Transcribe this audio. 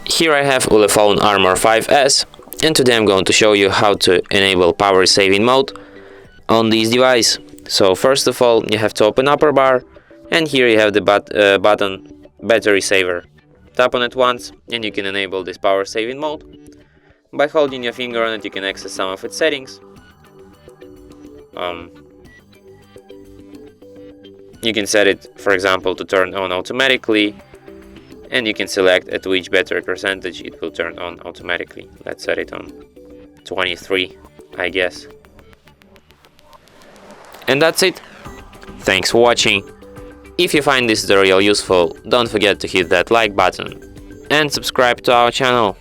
Here I have ULEFONE Armor 5S, and today I'm going to show you how to enable power saving mode on this device. So first of all, you have to open upper bar, and here you have the button battery saver. Tap on it once and you can enable this power saving mode. By holding your finger on it, you can access some of its settings. You can set it, for example, to turn on automatically, and you can select at which battery percentage it will turn on automatically. Let's set it on 23, I guess. And that's it. Thanks for watching. If you find this tutorial useful, don't forget to hit that like button and subscribe to our channel.